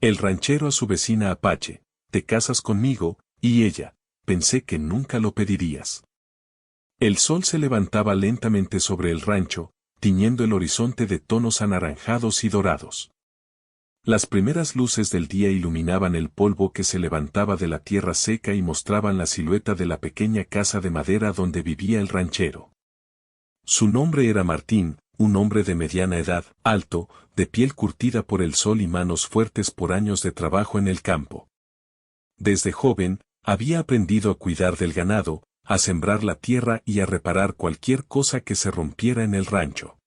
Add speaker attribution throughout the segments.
Speaker 1: El ranchero a su vecina apache: te casas conmigo, y ella: pensé que nunca lo pedirías. El sol se levantaba lentamente sobre el rancho, tiñendo el horizonte de tonos anaranjados y dorados. Las primeras luces del día iluminaban el polvo que se levantaba de la tierra seca y mostraban la silueta de la pequeña casa de madera donde vivía el ranchero. Su nombre era Martín, un hombre de mediana edad, alto, de piel curtida por el sol y manos fuertes por años de trabajo en el campo. Desde joven, había aprendido a cuidar del ganado, a sembrar la tierra y a reparar cualquier cosa que se rompiera en el rancho.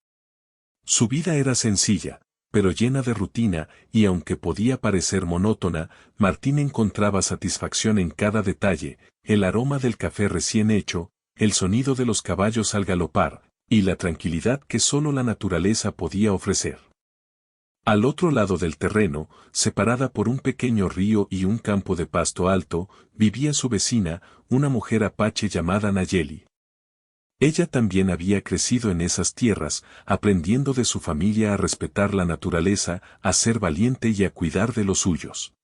Speaker 1: Su vida era sencilla, pero llena de rutina, y aunque podía parecer monótona, Martín encontraba satisfacción en cada detalle: el aroma del café recién hecho, el sonido de los caballos al galopar, y la tranquilidad que solo la naturaleza podía ofrecer. Al otro lado del terreno, separada por un pequeño río y un campo de pasto alto, vivía su vecina, una mujer apache llamada Nayeli. Ella también había crecido en esas tierras, aprendiendo de su familia a respetar la naturaleza, a ser valiente y a cuidar de los suyos.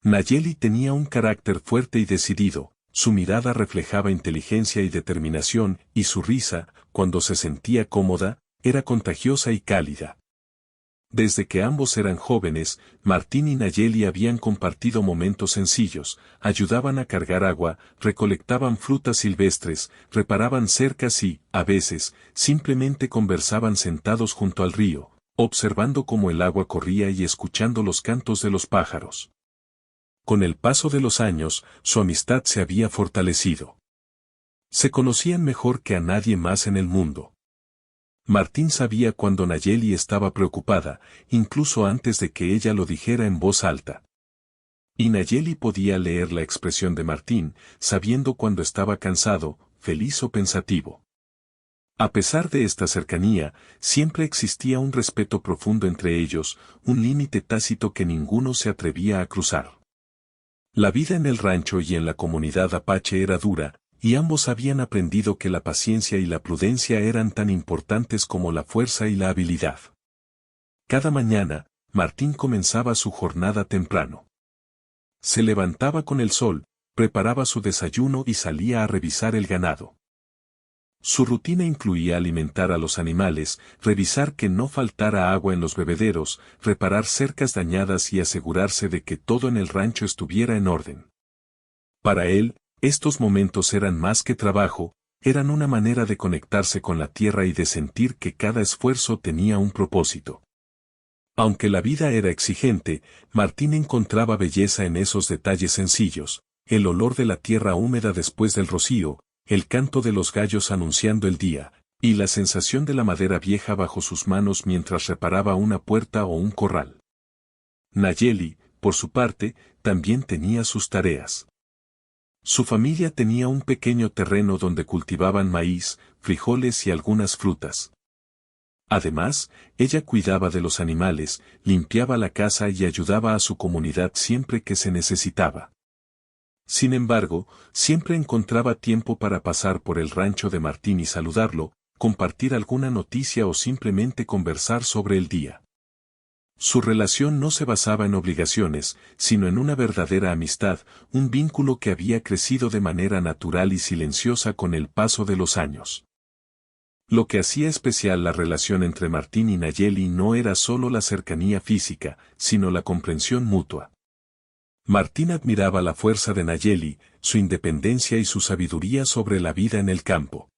Speaker 1: Nayeli tenía un carácter fuerte y decidido, su mirada reflejaba inteligencia y determinación, y su risa, cuando se sentía cómoda, era contagiosa y cálida. Desde que ambos eran jóvenes, Martín y Nayeli habían compartido momentos sencillos: ayudaban a cargar agua, recolectaban frutas silvestres, reparaban cercas y, a veces, simplemente conversaban sentados junto al río, observando cómo el agua corría y escuchando los cantos de los pájaros. Con el paso de los años, su amistad se había fortalecido. Se conocían mejor que a nadie más en el mundo. Martín sabía cuando Nayeli estaba preocupada, incluso antes de que ella lo dijera en voz alta. Y Nayeli podía leer la expresión de Martín, sabiendo cuando estaba cansado, feliz o pensativo. A pesar de esta cercanía, siempre existía un respeto profundo entre ellos, un límite tácito que ninguno se atrevía a cruzar. La vida en el rancho y en la comunidad apache era dura, y ambos habían aprendido que la paciencia y la prudencia eran tan importantes como la fuerza y la habilidad. Cada mañana, Martín comenzaba su jornada temprano. Se levantaba con el sol, preparaba su desayuno y salía a revisar el ganado. Su rutina incluía alimentar a los animales, revisar que no faltara agua en los bebederos, reparar cercas dañadas y asegurarse de que todo en el rancho estuviera en orden. Para él, estos momentos eran más que trabajo, eran una manera de conectarse con la tierra y de sentir que cada esfuerzo tenía un propósito. Aunque la vida era exigente, Martín encontraba belleza en esos detalles sencillos: el olor de la tierra húmeda después del rocío, el canto de los gallos anunciando el día, y la sensación de la madera vieja bajo sus manos mientras reparaba una puerta o un corral. Nayeli, por su parte, también tenía sus tareas. Su familia tenía un pequeño terreno donde cultivaban maíz, frijoles y algunas frutas. Además, ella cuidaba de los animales, limpiaba la casa y ayudaba a su comunidad siempre que se necesitaba. Sin embargo, siempre encontraba tiempo para pasar por el rancho de Martín y saludarlo, compartir alguna noticia o simplemente conversar sobre el día. Su relación no se basaba en obligaciones, sino en una verdadera amistad, un vínculo que había crecido de manera natural y silenciosa con el paso de los años. Lo que hacía especial la relación entre Martín y Nayeli no era solo la cercanía física, sino la comprensión mutua. Martín admiraba la fuerza de Nayeli, su independencia y su sabiduría sobre la vida en el campo.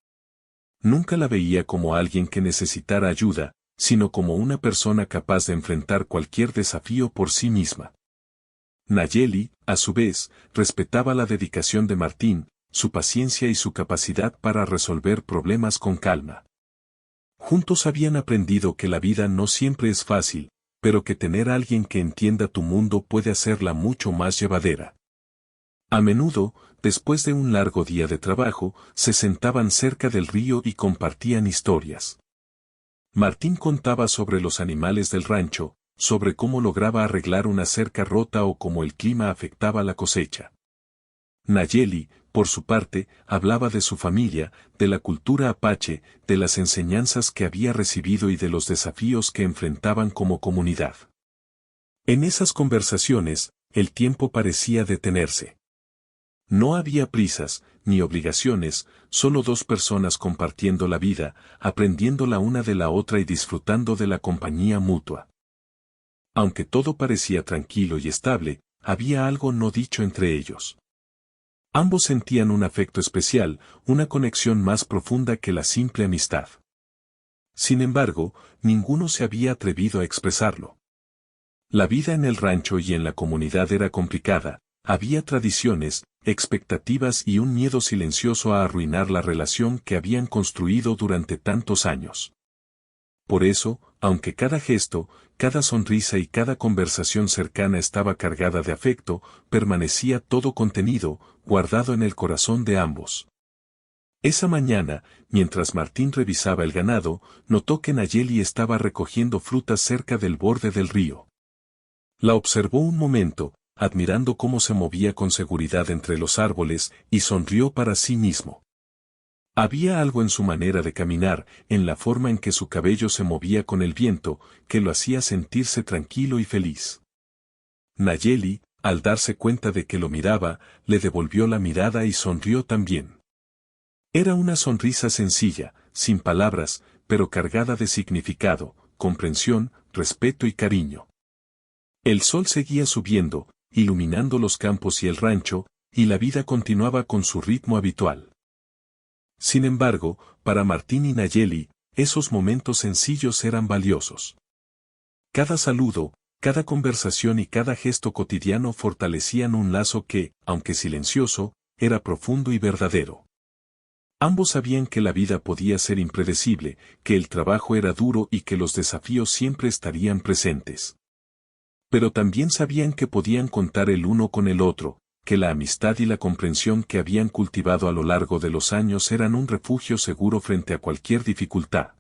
Speaker 1: Nunca la veía como alguien que necesitara ayuda, sino como una persona capaz de enfrentar cualquier desafío por sí misma. Nayeli, a su vez, respetaba la dedicación de Martín, su paciencia y su capacidad para resolver problemas con calma. Juntos habían aprendido que la vida no siempre es fácil, pero que tener a alguien que entienda tu mundo puede hacerla mucho más llevadera. A menudo, después de un largo día de trabajo, se sentaban cerca del río y compartían historias. Martín contaba sobre los animales del rancho, sobre cómo lograba arreglar una cerca rota o cómo el clima afectaba la cosecha. Nayeli, por su parte, hablaba de su familia, de la cultura apache, de las enseñanzas que había recibido y de los desafíos que enfrentaban como comunidad. En esas conversaciones, el tiempo parecía detenerse. No había prisas, ni obligaciones, solo dos personas compartiendo la vida, aprendiendo la una de la otra y disfrutando de la compañía mutua. Aunque todo parecía tranquilo y estable, había algo no dicho entre ellos. Ambos sentían un afecto especial, una conexión más profunda que la simple amistad. Sin embargo, ninguno se había atrevido a expresarlo. La vida en el rancho y en la comunidad era complicada, había tradiciones, expectativas y un miedo silencioso a arruinar la relación que habían construido durante tantos años. Por eso, aunque cada gesto, cada sonrisa y cada conversación cercana estaba cargada de afecto, permanecía todo contenido, guardado en el corazón de ambos. Esa mañana, mientras Martín revisaba el ganado, notó que Nayeli estaba recogiendo frutas cerca del borde del río. La observó un momento, admirando cómo se movía con seguridad entre los árboles, y sonrió para sí mismo. Había algo en su manera de caminar, en la forma en que su cabello se movía con el viento, que lo hacía sentirse tranquilo y feliz. Nayeli, al darse cuenta de que lo miraba, le devolvió la mirada y sonrió también. Era una sonrisa sencilla, sin palabras, pero cargada de significado, comprensión, respeto y cariño. El sol seguía subiendo, iluminando los campos y el rancho, y la vida continuaba con su ritmo habitual. Sin embargo, para Martín y Nayeli, esos momentos sencillos eran valiosos. Cada saludo, cada conversación y cada gesto cotidiano fortalecían un lazo que, aunque silencioso, era profundo y verdadero. Ambos sabían que la vida podía ser impredecible, que el trabajo era duro y que los desafíos siempre estarían presentes. Pero también sabían que podían contar el uno con el otro, que la amistad y la comprensión que habían cultivado a lo largo de los años eran un refugio seguro frente a cualquier dificultad.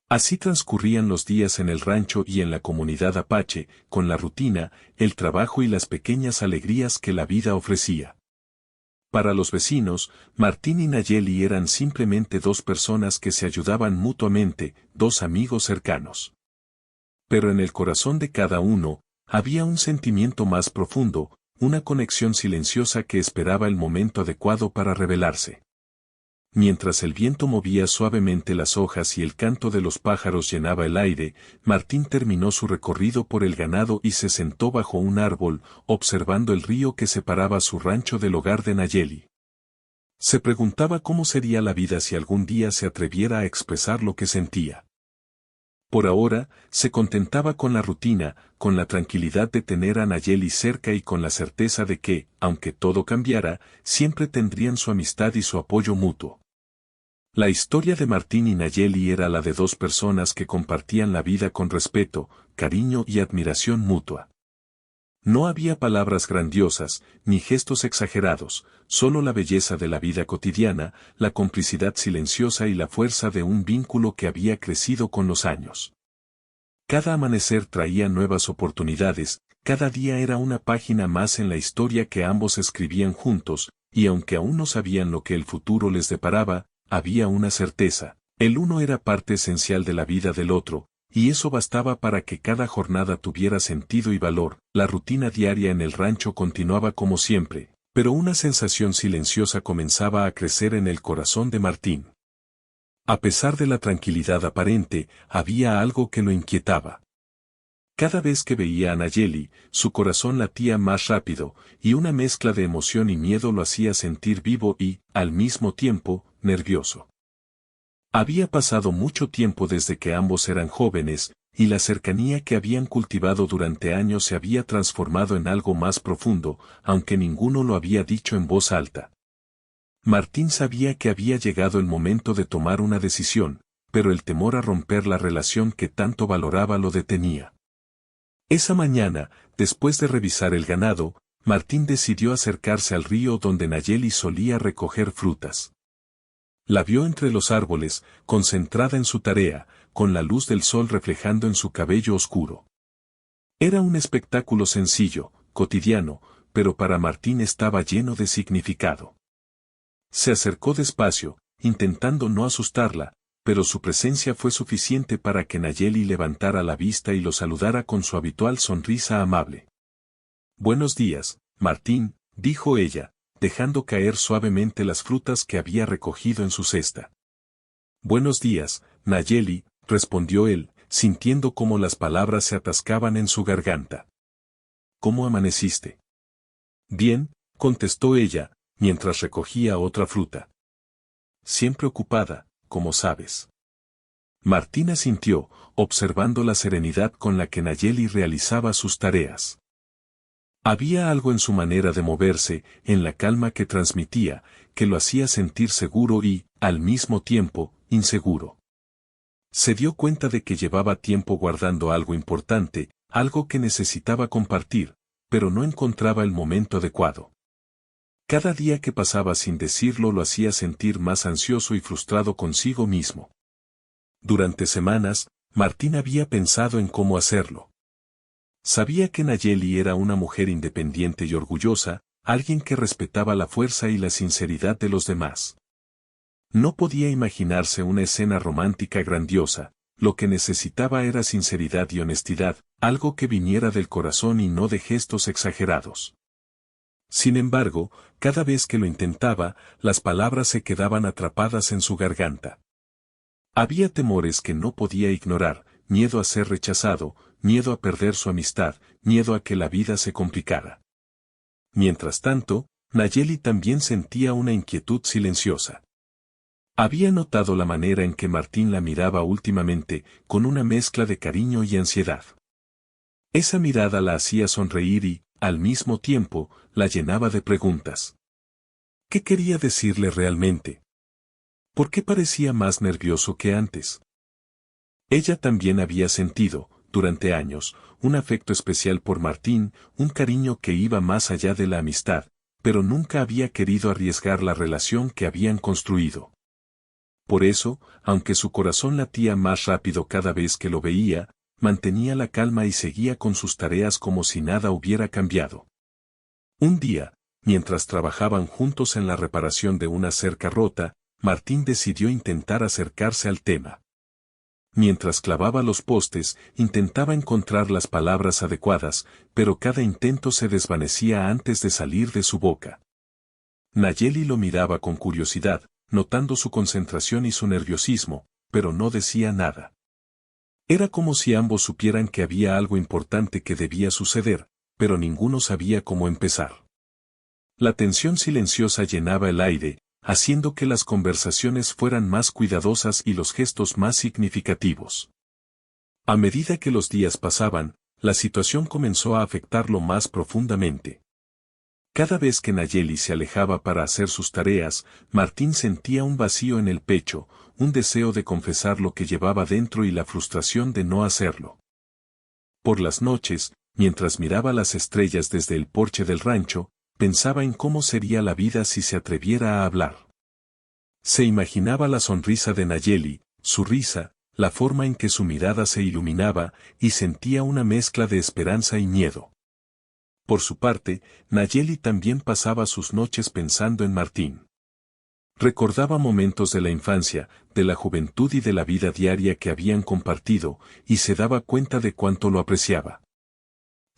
Speaker 1: Así transcurrían los días en el rancho y en la comunidad apache, con la rutina, el trabajo y las pequeñas alegrías que la vida ofrecía. Para los vecinos, Martín y Nayeli eran simplemente dos personas que se ayudaban mutuamente, dos amigos cercanos. Pero en el corazón de cada uno, había un sentimiento más profundo, una conexión silenciosa que esperaba el momento adecuado para revelarse. Mientras el viento movía suavemente las hojas y el canto de los pájaros llenaba el aire, Martín terminó su recorrido por el ganado y se sentó bajo un árbol, observando el río que separaba su rancho del hogar de Nayeli. Se preguntaba cómo sería la vida si algún día se atreviera a expresar lo que sentía. Por ahora, se contentaba con la rutina, con la tranquilidad de tener a Nayeli cerca y con la certeza de que, aunque todo cambiara, siempre tendrían su amistad y su apoyo mutuo. La historia de Martín y Nayeli era la de dos personas que compartían la vida con respeto, cariño y admiración mutua. No había palabras grandiosas, ni gestos exagerados, solo la belleza de la vida cotidiana, la complicidad silenciosa y la fuerza de un vínculo que había crecido con los años. Cada amanecer traía nuevas oportunidades, cada día era una página más en la historia que ambos escribían juntos, y aunque aún no sabían lo que el futuro les deparaba, había una certeza: el uno era parte esencial de la vida del otro, y eso bastaba para que cada jornada tuviera sentido y valor. La rutina diaria en el rancho continuaba como siempre, pero una sensación silenciosa comenzaba a crecer en el corazón de Martín. A pesar de la tranquilidad aparente, había algo que lo inquietaba. Cada vez que veía a Nayeli, su corazón latía más rápido, y una mezcla de emoción y miedo lo hacía sentir vivo y, al mismo tiempo, nervioso. Había pasado mucho tiempo desde que ambos eran jóvenes, y la cercanía que habían cultivado durante años se había transformado en algo más profundo, aunque ninguno lo había dicho en voz alta. Martín sabía que había llegado el momento de tomar una decisión, pero el temor a romper la relación que tanto valoraba lo detenía. Esa mañana, después de revisar el ganado, Martín decidió acercarse al río donde Nayeli solía recoger frutas. La vio entre los árboles, concentrada en su tarea, con la luz del sol reflejando en su cabello oscuro. Era un espectáculo sencillo, cotidiano, pero para Martín estaba lleno de significado. Se acercó despacio, intentando no asustarla, pero su presencia fue suficiente para que Nayeli levantara la vista y lo saludara con su habitual sonrisa amable. «Buenos días, Martín», dijo ella, dejando caer suavemente las frutas que había recogido en su cesta. «Buenos días, Nayeli», respondió él, sintiendo cómo las palabras se atascaban en su garganta. «¿Cómo amaneciste?» «Bien», contestó ella, mientras recogía otra fruta. «Siempre ocupada, como sabes». Martín asintió, observando la serenidad con la que Nayeli realizaba sus tareas. Había algo en su manera de moverse, en la calma que transmitía, que lo hacía sentir seguro y, al mismo tiempo, inseguro. Se dio cuenta de que llevaba tiempo guardando algo importante, algo que necesitaba compartir, pero no encontraba el momento adecuado. Cada día que pasaba sin decirlo lo hacía sentir más ansioso y frustrado consigo mismo. Durante semanas, Martín había pensado en cómo hacerlo. Sabía que Nayeli era una mujer independiente y orgullosa, alguien que respetaba la fuerza y la sinceridad de los demás. No podía imaginarse una escena romántica grandiosa, lo que necesitaba era sinceridad y honestidad, algo que viniera del corazón y no de gestos exagerados. Sin embargo, cada vez que lo intentaba, las palabras se quedaban atrapadas en su garganta. Había temores que no podía ignorar, miedo a ser rechazado, miedo a perder su amistad, miedo a que la vida se complicara. Mientras tanto, Nayeli también sentía una inquietud silenciosa. Había notado la manera en que Martín la miraba últimamente, con una mezcla de cariño y ansiedad. Esa mirada la hacía sonreír y, al mismo tiempo, la llenaba de preguntas. ¿Qué quería decirle realmente? ¿Por qué parecía más nervioso que antes? Ella también había sentido, durante años, un afecto especial por Martín, un cariño que iba más allá de la amistad, pero nunca había querido arriesgar la relación que habían construido. Por eso, aunque su corazón latía más rápido cada vez que lo veía, mantenía la calma y seguía con sus tareas como si nada hubiera cambiado. Un día, mientras trabajaban juntos en la reparación de una cerca rota, Martín decidió intentar acercarse al tema. Mientras clavaba los postes, intentaba encontrar las palabras adecuadas, pero cada intento se desvanecía antes de salir de su boca. Nayeli lo miraba con curiosidad, notando su concentración y su nerviosismo, pero no decía nada. Era como si ambos supieran que había algo importante que debía suceder, pero ninguno sabía cómo empezar. La tensión silenciosa llenaba el aire, haciendo que las conversaciones fueran más cuidadosas y los gestos más significativos. A medida que los días pasaban, la situación comenzó a afectarlo más profundamente. Cada vez que Nayeli se alejaba para hacer sus tareas, Martín sentía un vacío en el pecho, un deseo de confesar lo que llevaba dentro y la frustración de no hacerlo. Por las noches, mientras miraba las estrellas desde el porche del rancho, pensaba en cómo sería la vida si se atreviera a hablar. Se imaginaba la sonrisa de Nayeli, su risa, la forma en que su mirada se iluminaba, y sentía una mezcla de esperanza y miedo. Por su parte, Nayeli también pasaba sus noches pensando en Martín. Recordaba momentos de la infancia, de la juventud y de la vida diaria que habían compartido, y se daba cuenta de cuánto lo apreciaba.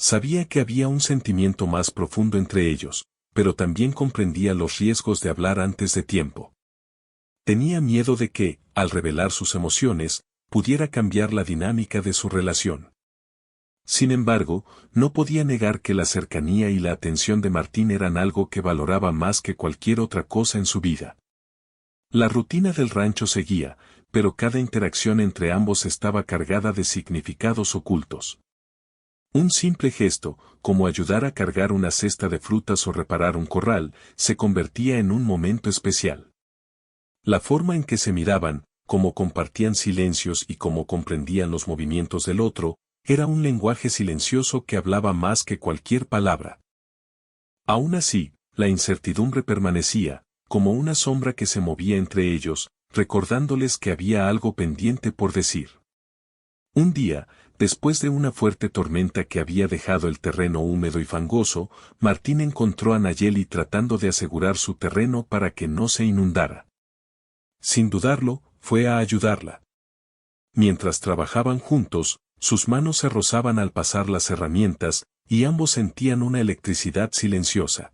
Speaker 1: Sabía que había un sentimiento más profundo entre ellos, pero también comprendía los riesgos de hablar antes de tiempo. Tenía miedo de que, al revelar sus emociones, pudiera cambiar la dinámica de su relación. Sin embargo, no podía negar que la cercanía y la atención de Martín eran algo que valoraba más que cualquier otra cosa en su vida. La rutina del rancho seguía, pero cada interacción entre ambos estaba cargada de significados ocultos. Un simple gesto, como ayudar a cargar una cesta de frutas o reparar un corral, se convertía en un momento especial. La forma en que se miraban, cómo compartían silencios y cómo comprendían los movimientos del otro, era un lenguaje silencioso que hablaba más que cualquier palabra. Aún así, la incertidumbre permanecía, como una sombra que se movía entre ellos, recordándoles que había algo pendiente por decir. Un día, después de una fuerte tormenta que había dejado el terreno húmedo y fangoso, Martín encontró a Nayeli tratando de asegurar su terreno para que no se inundara. Sin dudarlo, fue a ayudarla. Mientras trabajaban juntos, sus manos se rozaban al pasar las herramientas, y ambos sentían una electricidad silenciosa.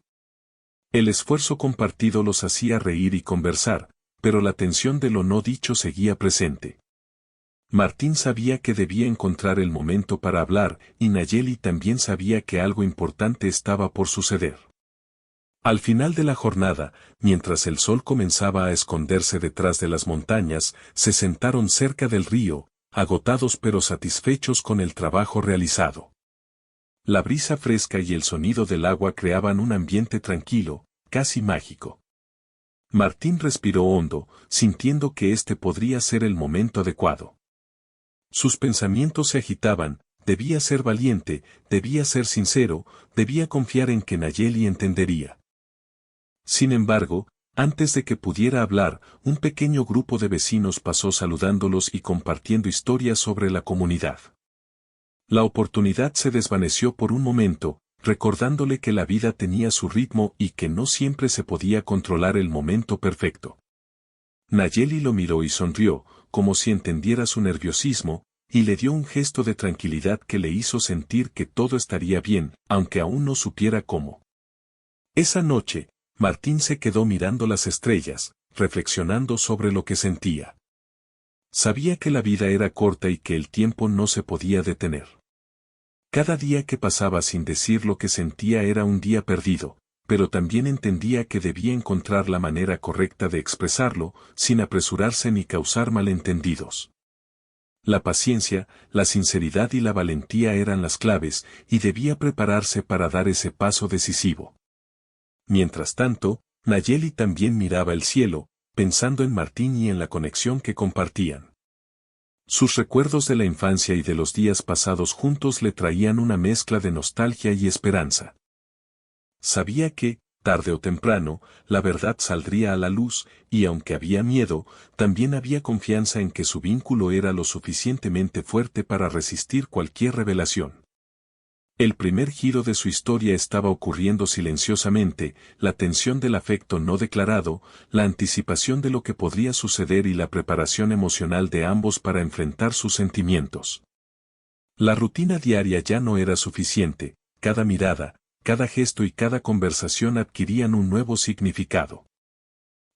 Speaker 1: El esfuerzo compartido los hacía reír y conversar, pero la tensión de lo no dicho seguía presente. Martín sabía que debía encontrar el momento para hablar, y Nayeli también sabía que algo importante estaba por suceder. Al final de la jornada, mientras el sol comenzaba a esconderse detrás de las montañas, se sentaron cerca del río, agotados pero satisfechos con el trabajo realizado. La brisa fresca y el sonido del agua creaban un ambiente tranquilo, casi mágico. Martín respiró hondo, sintiendo que este podría ser el momento adecuado. Sus pensamientos se agitaban, debía ser valiente, debía ser sincero, debía confiar en que Nayeli entendería. Sin embargo, antes de que pudiera hablar, un pequeño grupo de vecinos pasó saludándolos y compartiendo historias sobre la comunidad. La oportunidad se desvaneció por un momento, recordándole que la vida tenía su ritmo y que no siempre se podía controlar el momento perfecto. Nayeli lo miró y sonrió, como si entendiera su nerviosismo, y le dio un gesto de tranquilidad que le hizo sentir que todo estaría bien, aunque aún no supiera cómo. Esa noche, Martín se quedó mirando las estrellas, reflexionando sobre lo que sentía. Sabía que la vida era corta y que el tiempo no se podía detener. Cada día que pasaba sin decir lo que sentía era un día perdido, pero también entendía que debía encontrar la manera correcta de expresarlo, sin apresurarse ni causar malentendidos. La paciencia, la sinceridad y la valentía eran las claves, y debía prepararse para dar ese paso decisivo. Mientras tanto, Nayeli también miraba el cielo, pensando en Martín y en la conexión que compartían. Sus recuerdos de la infancia y de los días pasados juntos le traían una mezcla de nostalgia y esperanza. Sabía que, tarde o temprano, la verdad saldría a la luz, y aunque había miedo, también había confianza en que su vínculo era lo suficientemente fuerte para resistir cualquier revelación. El primer giro de su historia estaba ocurriendo silenciosamente, la tensión del afecto no declarado, la anticipación de lo que podría suceder y la preparación emocional de ambos para enfrentar sus sentimientos. La rutina diaria ya no era suficiente, cada mirada, cada gesto y cada conversación adquirían un nuevo significado.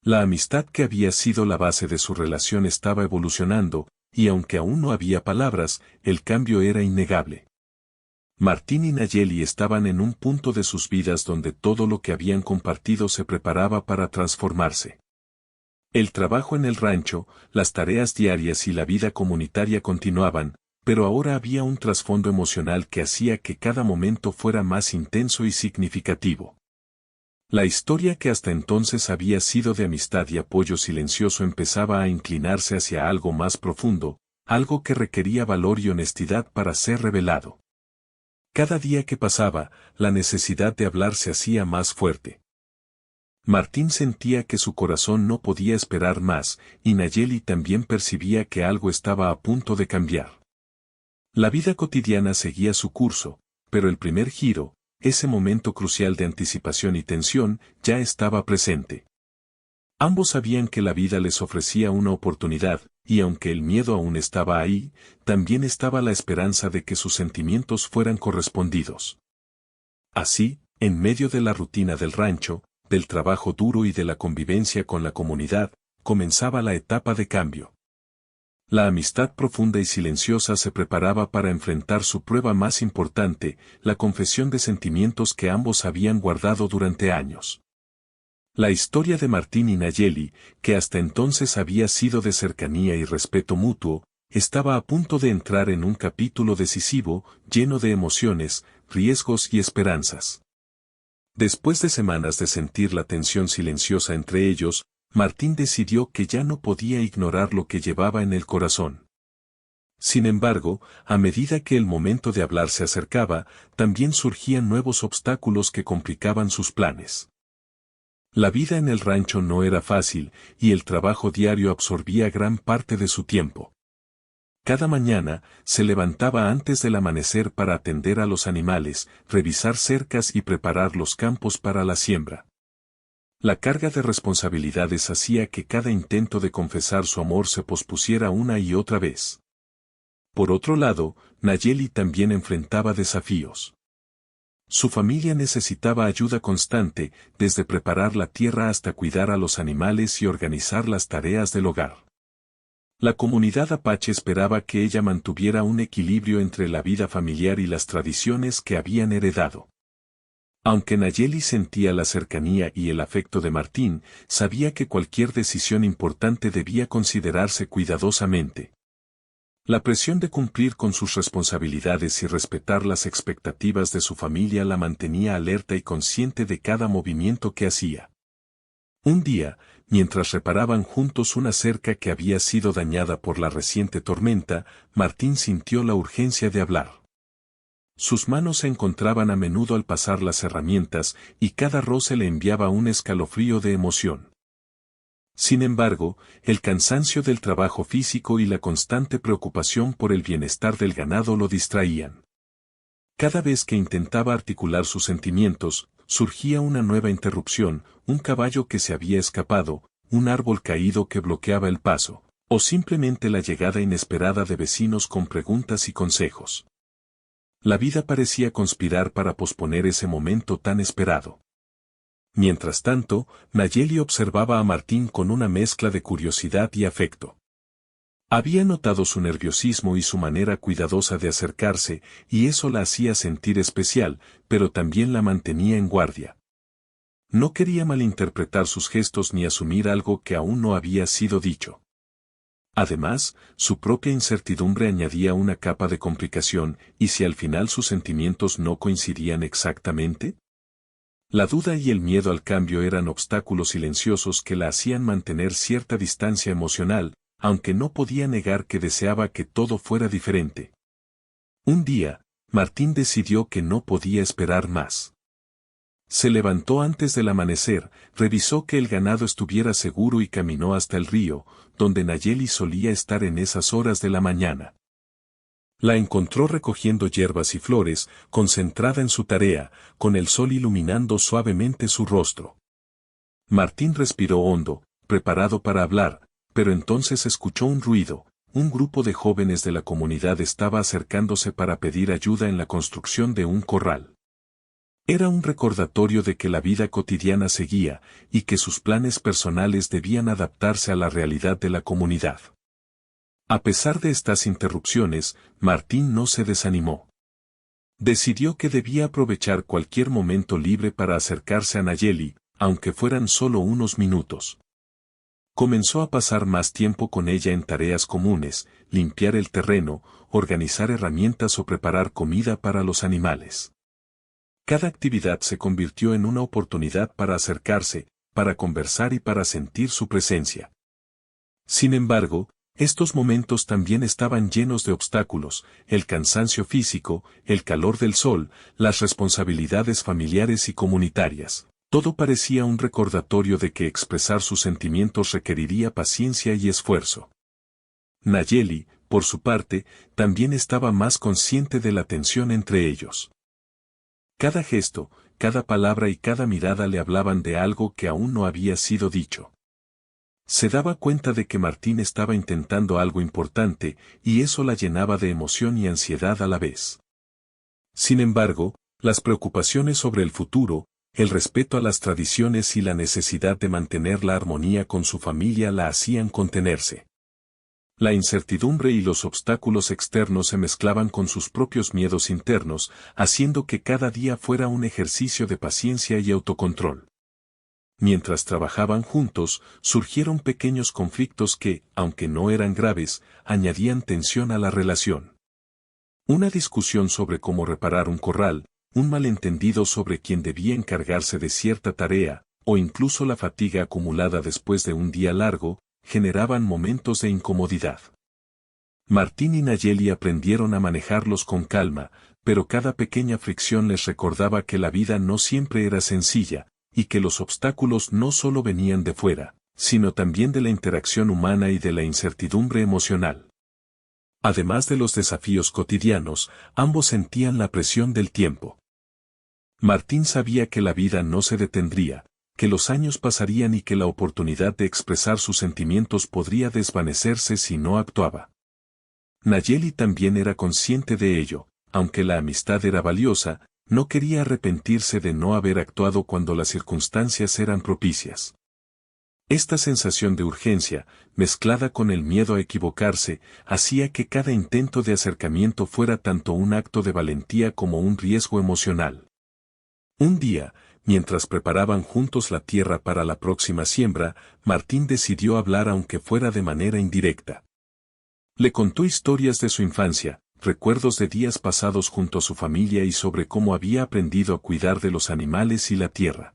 Speaker 1: La amistad que había sido la base de su relación estaba evolucionando, y aunque aún no había palabras, el cambio era innegable. Martín y Nayeli estaban en un punto de sus vidas donde todo lo que habían compartido se preparaba para transformarse. El trabajo en el rancho, las tareas diarias y la vida comunitaria continuaban, pero ahora había un trasfondo emocional que hacía que cada momento fuera más intenso y significativo. La historia que hasta entonces había sido de amistad y apoyo silencioso empezaba a inclinarse hacia algo más profundo, algo que requería valor y honestidad para ser revelado. Cada día que pasaba, la necesidad de hablar se hacía más fuerte. Martín sentía que su corazón no podía esperar más, y Nayeli también percibía que algo estaba a punto de cambiar. La vida cotidiana seguía su curso, pero el primer giro, ese momento crucial de anticipación y tensión, ya estaba presente. Ambos sabían que la vida les ofrecía una oportunidad, y aunque el miedo aún estaba ahí, también estaba la esperanza de que sus sentimientos fueran correspondidos. Así, en medio de la rutina del rancho, del trabajo duro y de la convivencia con la comunidad, comenzaba la etapa de cambio. La amistad profunda y silenciosa se preparaba para enfrentar su prueba más importante, la confesión de sentimientos que ambos habían guardado durante años. La historia de Martín y Nayeli, que hasta entonces había sido de cercanía y respeto mutuo, estaba a punto de entrar en un capítulo decisivo, lleno de emociones, riesgos y esperanzas. Después de semanas de sentir la tensión silenciosa entre ellos, Martín decidió que ya no podía ignorar lo que llevaba en el corazón. Sin embargo, a medida que el momento de hablar se acercaba, también surgían nuevos obstáculos que complicaban sus planes. La vida en el rancho no era fácil, y el trabajo diario absorbía gran parte de su tiempo. Cada mañana, se levantaba antes del amanecer para atender a los animales, revisar cercas y preparar los campos para la siembra. La carga de responsabilidades hacía que cada intento de confesar su amor se pospusiera una y otra vez. Por otro lado, Nayeli también enfrentaba desafíos. Su familia necesitaba ayuda constante, desde preparar la tierra hasta cuidar a los animales y organizar las tareas del hogar. La comunidad apache esperaba que ella mantuviera un equilibrio entre la vida familiar y las tradiciones que habían heredado. Aunque Nayeli sentía la cercanía y el afecto de Martín, sabía que cualquier decisión importante debía considerarse cuidadosamente. La presión de cumplir con sus responsabilidades y respetar las expectativas de su familia la mantenía alerta y consciente de cada movimiento que hacía. Un día, mientras reparaban juntos una cerca que había sido dañada por la reciente tormenta, Martín sintió la urgencia de hablar. Sus manos se encontraban a menudo al pasar las herramientas y cada roce le enviaba un escalofrío de emoción. Sin embargo, el cansancio del trabajo físico y la constante preocupación por el bienestar del ganado lo distraían. Cada vez que intentaba articular sus sentimientos, surgía una nueva interrupción, un caballo que se había escapado, un árbol caído que bloqueaba el paso, o simplemente la llegada inesperada de vecinos con preguntas y consejos. La vida parecía conspirar para posponer ese momento tan esperado. Mientras tanto, Nayeli observaba a Martín con una mezcla de curiosidad y afecto. Había notado su nerviosismo y su manera cuidadosa de acercarse, y eso la hacía sentir especial, pero también la mantenía en guardia. No quería malinterpretar sus gestos ni asumir algo que aún no había sido dicho. Además, su propia incertidumbre añadía una capa de complicación, ¿y si al final sus sentimientos no coincidían exactamente? La duda y el miedo al cambio eran obstáculos silenciosos que la hacían mantener cierta distancia emocional, aunque no podía negar que deseaba que todo fuera diferente. Un día, Martín decidió que no podía esperar más. Se levantó antes del amanecer, revisó que el ganado estuviera seguro y caminó hasta el río, donde Nayeli solía estar en esas horas de la mañana. La encontró recogiendo hierbas y flores, concentrada en su tarea, con el sol iluminando suavemente su rostro. Martín respiró hondo, preparado para hablar, pero entonces escuchó un ruido. Un grupo de jóvenes de la comunidad estaba acercándose para pedir ayuda en la construcción de un corral. Era un recordatorio de que la vida cotidiana seguía, y que sus planes personales debían adaptarse a la realidad de la comunidad. A pesar de estas interrupciones, Martín no se desanimó. Decidió que debía aprovechar cualquier momento libre para acercarse a Nayeli, aunque fueran solo unos minutos. Comenzó a pasar más tiempo con ella en tareas comunes, limpiar el terreno, organizar herramientas o preparar comida para los animales. Cada actividad se convirtió en una oportunidad para acercarse, para conversar y para sentir su presencia. Sin embargo, estos momentos también estaban llenos de obstáculos, el cansancio físico, el calor del sol, las responsabilidades familiares y comunitarias. Todo parecía un recordatorio de que expresar sus sentimientos requeriría paciencia y esfuerzo. Nayeli, por su parte, también estaba más consciente de la tensión entre ellos. Cada gesto, cada palabra y cada mirada le hablaban de algo que aún no había sido dicho. Se daba cuenta de que Martín estaba intentando algo importante, y eso la llenaba de emoción y ansiedad a la vez. Sin embargo, las preocupaciones sobre el futuro, el respeto a las tradiciones y la necesidad de mantener la armonía con su familia la hacían contenerse. La incertidumbre y los obstáculos externos se mezclaban con sus propios miedos internos, haciendo que cada día fuera un ejercicio de paciencia y autocontrol. Mientras trabajaban juntos, surgieron pequeños conflictos que, aunque no eran graves, añadían tensión a la relación. Una discusión sobre cómo reparar un corral, un malentendido sobre quién debía encargarse de cierta tarea, o incluso la fatiga acumulada después de un día largo, generaban momentos de incomodidad. Martín y Nayeli aprendieron a manejarlos con calma, pero cada pequeña fricción les recordaba que la vida no siempre era sencilla, y que los obstáculos no solo venían de fuera, sino también de la interacción humana y de la incertidumbre emocional. Además de los desafíos cotidianos, ambos sentían la presión del tiempo. Martín sabía que la vida no se detendría, que los años pasarían y que la oportunidad de expresar sus sentimientos podría desvanecerse si no actuaba. Nayeli también era consciente de ello, aunque la amistad era valiosa, no quería arrepentirse de no haber actuado cuando las circunstancias eran propicias. Esta sensación de urgencia, mezclada con el miedo a equivocarse, hacía que cada intento de acercamiento fuera tanto un acto de valentía como un riesgo emocional. Un día, mientras preparaban juntos la tierra para la próxima siembra, Martín decidió hablar aunque fuera de manera indirecta. Le contó historias de su infancia, recuerdos de días pasados junto a su familia y sobre cómo había aprendido a cuidar de los animales y la tierra.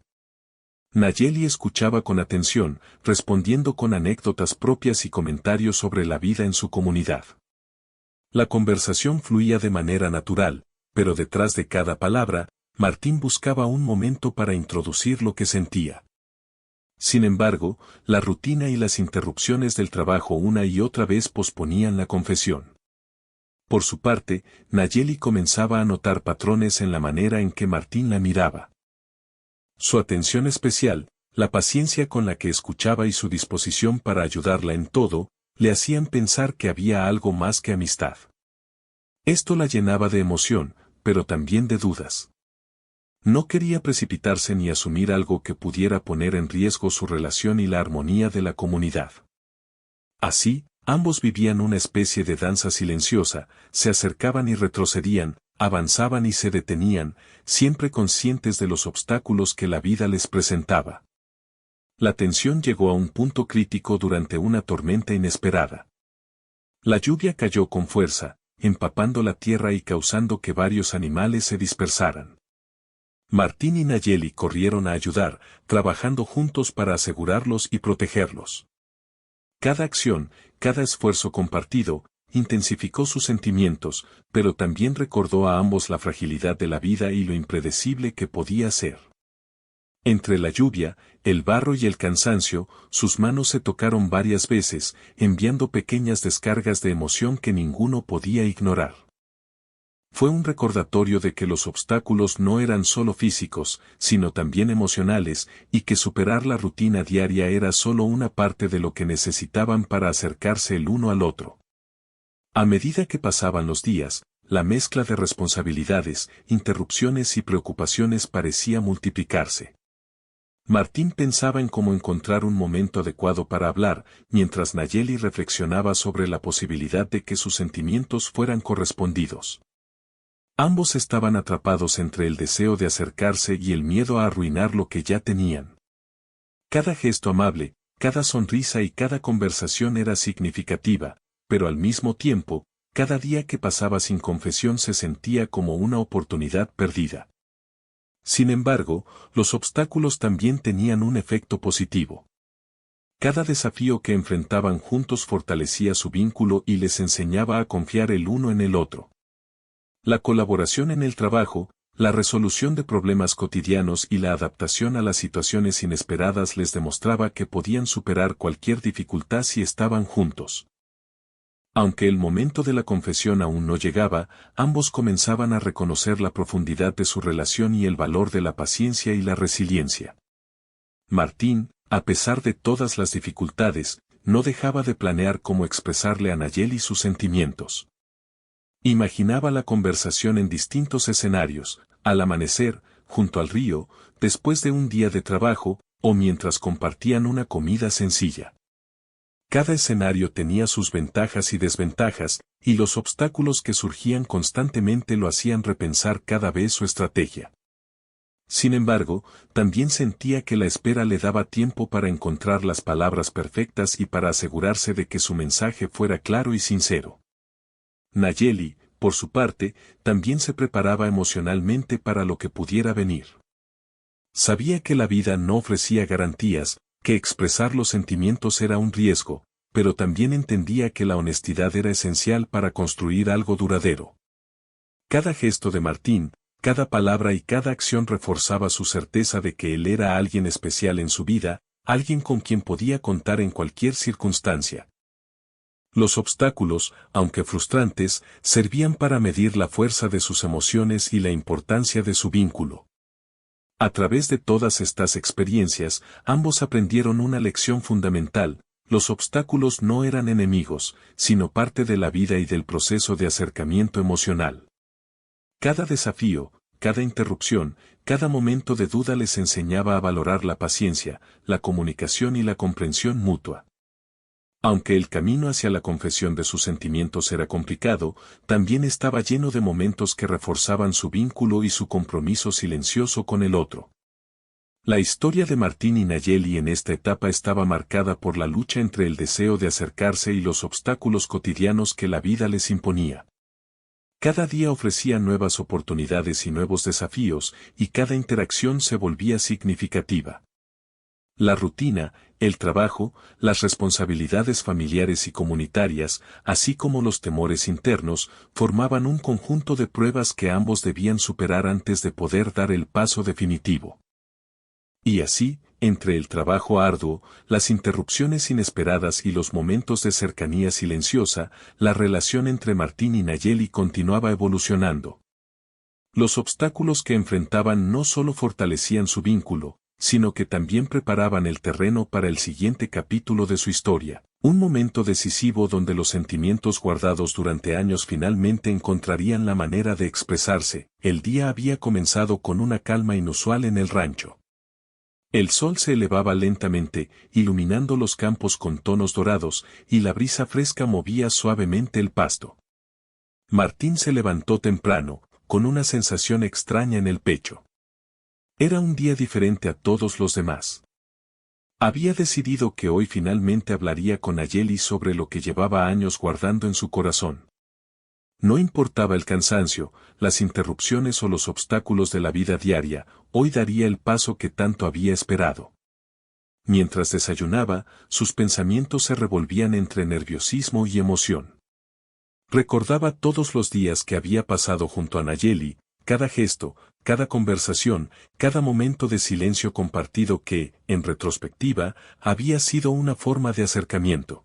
Speaker 1: Nayeli escuchaba con atención, respondiendo con anécdotas propias y comentarios sobre la vida en su comunidad. La conversación fluía de manera natural, pero detrás de cada palabra, Martín buscaba un momento para introducir lo que sentía. Sin embargo, la rutina y las interrupciones del trabajo una y otra vez posponían la confesión. Por su parte, Nayeli comenzaba a notar patrones en la manera en que Martín la miraba. Su atención especial, la paciencia con la que escuchaba y su disposición para ayudarla en todo, le hacían pensar que había algo más que amistad. Esto la llenaba de emoción, pero también de dudas. No quería precipitarse ni asumir algo que pudiera poner en riesgo su relación y la armonía de la comunidad. Así, ambos vivían una especie de danza silenciosa, se acercaban y retrocedían, avanzaban y se detenían, siempre conscientes de los obstáculos que la vida les presentaba. La tensión llegó a un punto crítico durante una tormenta inesperada. La lluvia cayó con fuerza, empapando la tierra y causando que varios animales se dispersaran. Martín y Nayeli corrieron a ayudar, trabajando juntos para asegurarlos y protegerlos. Cada acción, cada esfuerzo compartido, intensificó sus sentimientos, pero también recordó a ambos la fragilidad de la vida y lo impredecible que podía ser. Entre la lluvia, el barro y el cansancio, sus manos se tocaron varias veces, enviando pequeñas descargas de emoción que ninguno podía ignorar. Fue un recordatorio de que los obstáculos no eran solo físicos, sino también emocionales, y que superar la rutina diaria era solo una parte de lo que necesitaban para acercarse el uno al otro. A medida que pasaban los días, la mezcla de responsabilidades, interrupciones y preocupaciones parecía multiplicarse. Martín pensaba en cómo encontrar un momento adecuado para hablar, mientras Nayeli reflexionaba sobre la posibilidad de que sus sentimientos fueran correspondidos. Ambos estaban atrapados entre el deseo de acercarse y el miedo a arruinar lo que ya tenían. Cada gesto amable, cada sonrisa y cada conversación era significativa, pero al mismo tiempo, cada día que pasaba sin confesión se sentía como una oportunidad perdida. Sin embargo, los obstáculos también tenían un efecto positivo. Cada desafío que enfrentaban juntos fortalecía su vínculo y les enseñaba a confiar el uno en el otro. La colaboración en el trabajo, la resolución de problemas cotidianos y la adaptación a las situaciones inesperadas les demostraba que podían superar cualquier dificultad si estaban juntos. Aunque el momento de la confesión aún no llegaba, ambos comenzaban a reconocer la profundidad de su relación y el valor de la paciencia y la resiliencia. Martín, a pesar de todas las dificultades, no dejaba de planear cómo expresarle a Nayeli sus sentimientos. Imaginaba la conversación en distintos escenarios, al amanecer, junto al río, después de un día de trabajo, o mientras compartían una comida sencilla. Cada escenario tenía sus ventajas y desventajas, y los obstáculos que surgían constantemente lo hacían repensar cada vez su estrategia. Sin embargo, también sentía que la espera le daba tiempo para encontrar las palabras perfectas y para asegurarse de que su mensaje fuera claro y sincero. Nayeli, por su parte, también se preparaba emocionalmente para lo que pudiera venir. Sabía que la vida no ofrecía garantías, que expresar los sentimientos era un riesgo, pero también entendía que la honestidad era esencial para construir algo duradero. Cada gesto de Martín, cada palabra y cada acción reforzaba su certeza de que él era alguien especial en su vida, alguien con quien podía contar en cualquier circunstancia. Los obstáculos, aunque frustrantes, servían para medir la fuerza de sus emociones y la importancia de su vínculo. A través de todas estas experiencias, ambos aprendieron una lección fundamental: los obstáculos no eran enemigos, sino parte de la vida y del proceso de acercamiento emocional. Cada desafío, cada interrupción, cada momento de duda les enseñaba a valorar la paciencia, la comunicación y la comprensión mutua. Aunque el camino hacia la confesión de sus sentimientos era complicado, también estaba lleno de momentos que reforzaban su vínculo y su compromiso silencioso con el otro. La historia de Martín y Nayeli en esta etapa estaba marcada por la lucha entre el deseo de acercarse y los obstáculos cotidianos que la vida les imponía. Cada día ofrecía nuevas oportunidades y nuevos desafíos, y cada interacción se volvía significativa. La rutina, el trabajo, las responsabilidades familiares y comunitarias, así como los temores internos, formaban un conjunto de pruebas que ambos debían superar antes de poder dar el paso definitivo. Y así, entre el trabajo arduo, las interrupciones inesperadas y los momentos de cercanía silenciosa, la relación entre Martín y Nayeli continuaba evolucionando. Los obstáculos que enfrentaban no solo fortalecían su vínculo, sino que también preparaban el terreno para el siguiente capítulo de su historia, un momento decisivo donde los sentimientos guardados durante años finalmente encontrarían la manera de expresarse. El día había comenzado con una calma inusual en el rancho. El sol se elevaba lentamente, iluminando los campos con tonos dorados, y la brisa fresca movía suavemente el pasto. Martín se levantó temprano, con una sensación extraña en el pecho. Era un día diferente a todos los demás. Había decidido que hoy finalmente hablaría con Nayeli sobre lo que llevaba años guardando en su corazón. No importaba el cansancio, las interrupciones o los obstáculos de la vida diaria, hoy daría el paso que tanto había esperado. Mientras desayunaba, sus pensamientos se revolvían entre nerviosismo y emoción. Recordaba todos los días que había pasado junto a Nayeli, cada gesto, cada conversación, cada momento de silencio compartido que, en retrospectiva, había sido una forma de acercamiento.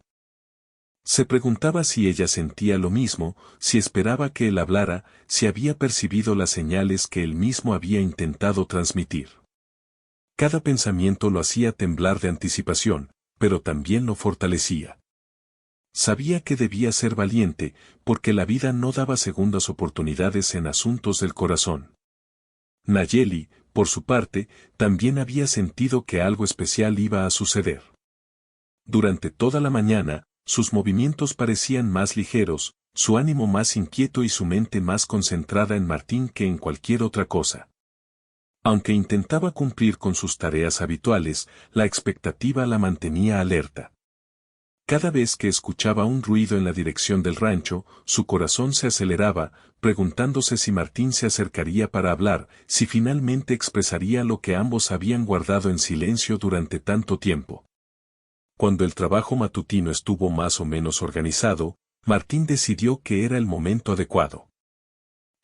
Speaker 1: Se preguntaba si ella sentía lo mismo, si esperaba que él hablara, si había percibido las señales que él mismo había intentado transmitir. Cada pensamiento lo hacía temblar de anticipación, pero también lo fortalecía. Sabía que debía ser valiente, porque la vida no daba segundas oportunidades en asuntos del corazón. Nayeli, por su parte, también había sentido que algo especial iba a suceder. Durante toda la mañana, sus movimientos parecían más ligeros, su ánimo más inquieto y su mente más concentrada en Martín que en cualquier otra cosa. Aunque intentaba cumplir con sus tareas habituales, la expectativa la mantenía alerta. Cada vez que escuchaba un ruido en la dirección del rancho, su corazón se aceleraba, preguntándose si Martín se acercaría para hablar, si finalmente expresaría lo que ambos habían guardado en silencio durante tanto tiempo. Cuando el trabajo matutino estuvo más o menos organizado, Martín decidió que era el momento adecuado.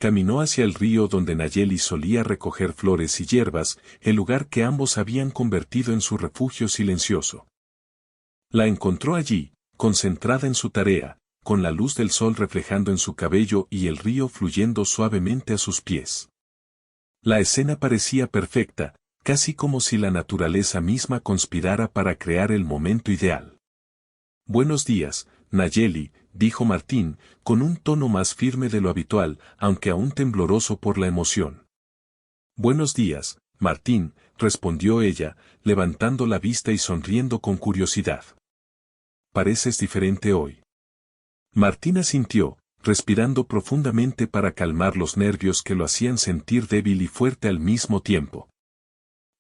Speaker 1: Caminó hacia el río donde Nayeli solía recoger flores y hierbas, el lugar que ambos habían convertido en su refugio silencioso. La encontró allí, concentrada en su tarea, con la luz del sol reflejando en su cabello y el río fluyendo suavemente a sus pies. La escena parecía perfecta, casi como si la naturaleza misma conspirara para crear el momento ideal. «Buenos días, Nayeli», dijo Martín, con un tono más firme de lo habitual, aunque aún tembloroso por la emoción. «Buenos días, Martín», respondió ella, levantando la vista y sonriendo con curiosidad. «Pareces diferente hoy». Martín asintió, respirando profundamente para calmar los nervios que lo hacían sentir débil y fuerte al mismo tiempo.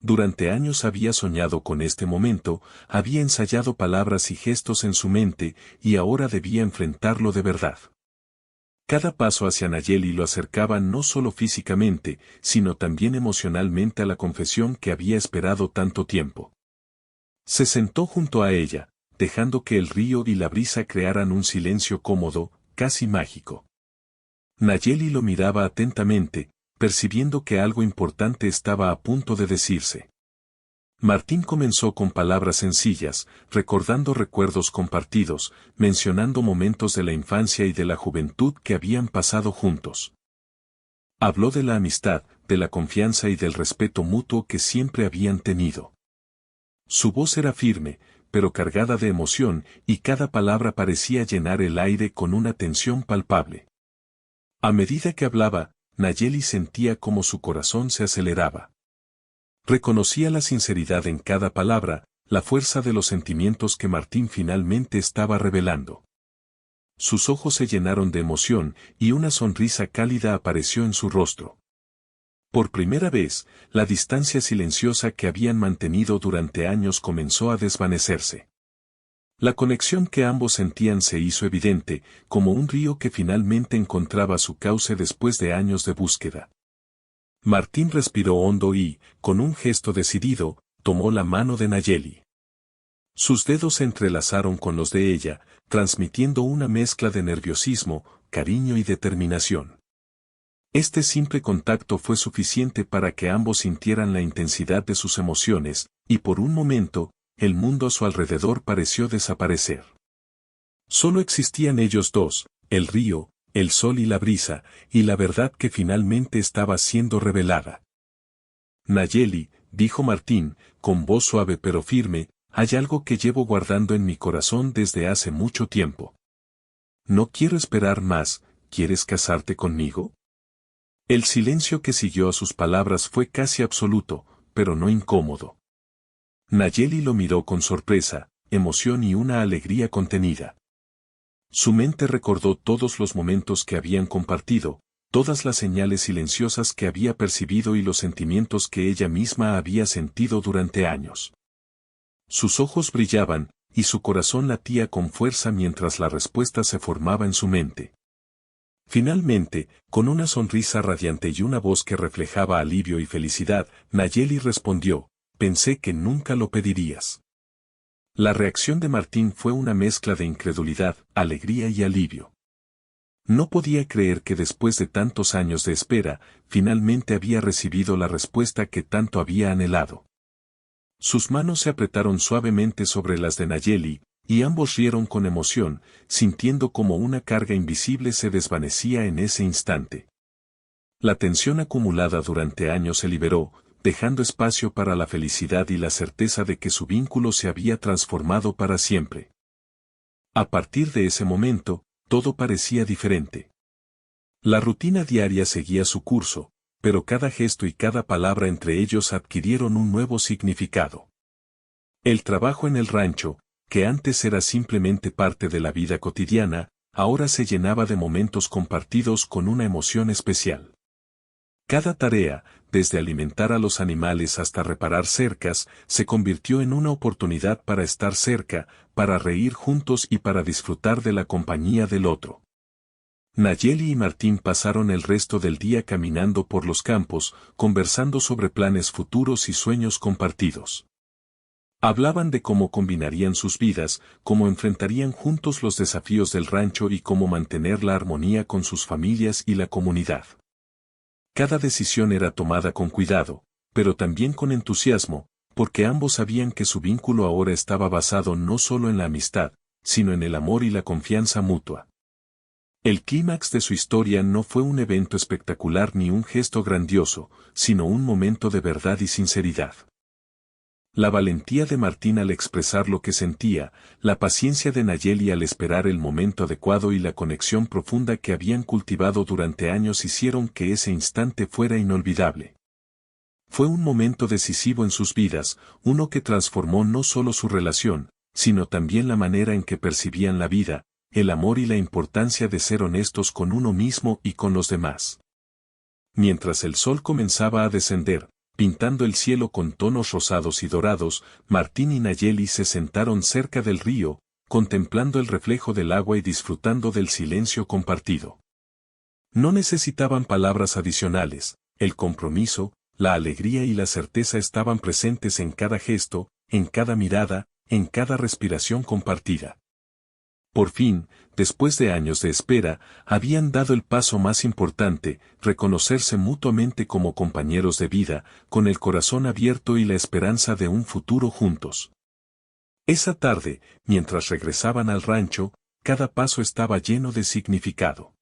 Speaker 1: Durante años había soñado con este momento, había ensayado palabras y gestos en su mente, y ahora debía enfrentarlo de verdad. Cada paso hacia Nayeli lo acercaba no solo físicamente, sino también emocionalmente a la confesión que había esperado tanto tiempo. Se sentó junto a ella, dejando que el río y la brisa crearan un silencio cómodo, casi mágico. Nayeli lo miraba atentamente, percibiendo que algo importante estaba a punto de decirse. Martín comenzó con palabras sencillas, recordando recuerdos compartidos, mencionando momentos de la infancia y de la juventud que habían pasado juntos. Habló de la amistad, de la confianza y del respeto mutuo que siempre habían tenido. Su voz era firme, pero cargada de emoción, y cada palabra parecía llenar el aire con una tensión palpable. A medida que hablaba, Nayeli sentía como su corazón se aceleraba. Reconocía la sinceridad en cada palabra, la fuerza de los sentimientos que Martín finalmente estaba revelando. Sus ojos se llenaron de emoción, y una sonrisa cálida apareció en su rostro. Por primera vez, la distancia silenciosa que habían mantenido durante años comenzó a desvanecerse. La conexión que ambos sentían se hizo evidente, como un río que finalmente encontraba su cauce después de años de búsqueda. Martín respiró hondo y, con un gesto decidido, tomó la mano de Nayeli. Sus dedos se entrelazaron con los de ella, transmitiendo una mezcla de nerviosismo, cariño y determinación. Este simple contacto fue suficiente para que ambos sintieran la intensidad de sus emociones, y por un momento, el mundo a su alrededor pareció desaparecer. Solo existían ellos dos, el río, el sol y la brisa, y la verdad que finalmente estaba siendo revelada. Nayeli, dijo Martín, con voz suave pero firme, hay algo que llevo guardando en mi corazón desde hace mucho tiempo. No quiero esperar más, ¿quieres casarte conmigo? El silencio que siguió a sus palabras fue casi absoluto, pero no incómodo. Nayeli lo miró con sorpresa, emoción y una alegría contenida. Su mente recordó todos los momentos que habían compartido, todas las señales silenciosas que había percibido y los sentimientos que ella misma había sentido durante años. Sus ojos brillaban, y su corazón latía con fuerza mientras la respuesta se formaba en su mente. Finalmente, con una sonrisa radiante y una voz que reflejaba alivio y felicidad, Nayeli respondió, pensé que nunca lo pedirías. La reacción de Martín fue una mezcla de incredulidad, alegría y alivio. No podía creer que después de tantos años de espera, finalmente había recibido la respuesta que tanto había anhelado. Sus manos se apretaron suavemente sobre las de Nayeli, y ambos rieron con emoción, sintiendo como una carga invisible se desvanecía en ese instante. La tensión acumulada durante años se liberó, dejando espacio para la felicidad y la certeza de que su vínculo se había transformado para siempre. A partir de ese momento, todo parecía diferente. La rutina diaria seguía su curso, pero cada gesto y cada palabra entre ellos adquirieron un nuevo significado. El trabajo en el rancho, que antes era simplemente parte de la vida cotidiana, ahora se llenaba de momentos compartidos con una emoción especial. Cada tarea, desde alimentar a los animales hasta reparar cercas, se convirtió en una oportunidad para estar cerca, para reír juntos y para disfrutar de la compañía del otro. Nayeli y Martín pasaron el resto del día caminando por los campos, conversando sobre planes futuros y sueños compartidos. Hablaban de cómo combinarían sus vidas, cómo enfrentarían juntos los desafíos del rancho y cómo mantener la armonía con sus familias y la comunidad. Cada decisión era tomada con cuidado, pero también con entusiasmo, porque ambos sabían que su vínculo ahora estaba basado no solo en la amistad, sino en el amor y la confianza mutua. El clímax de su historia no fue un evento espectacular ni un gesto grandioso, sino un momento de verdad y sinceridad. La valentía de Martín al expresar lo que sentía, la paciencia de Nayeli al esperar el momento adecuado y la conexión profunda que habían cultivado durante años hicieron que ese instante fuera inolvidable. Fue un momento decisivo en sus vidas, uno que transformó no solo su relación, sino también la manera en que percibían la vida, el amor y la importancia de ser honestos con uno mismo y con los demás. Mientras el sol comenzaba a descender, pintando el cielo con tonos rosados y dorados, Martín y Nayeli se sentaron cerca del río, contemplando el reflejo del agua y disfrutando del silencio compartido. No necesitaban palabras adicionales, el compromiso, la alegría y la certeza estaban presentes en cada gesto, en cada mirada, en cada respiración compartida. Por fin, después de años de espera, habían dado el paso más importante, reconocerse mutuamente como compañeros de vida, con el corazón abierto y la esperanza de un futuro juntos. Esa tarde, mientras regresaban al rancho, cada paso estaba lleno de significado.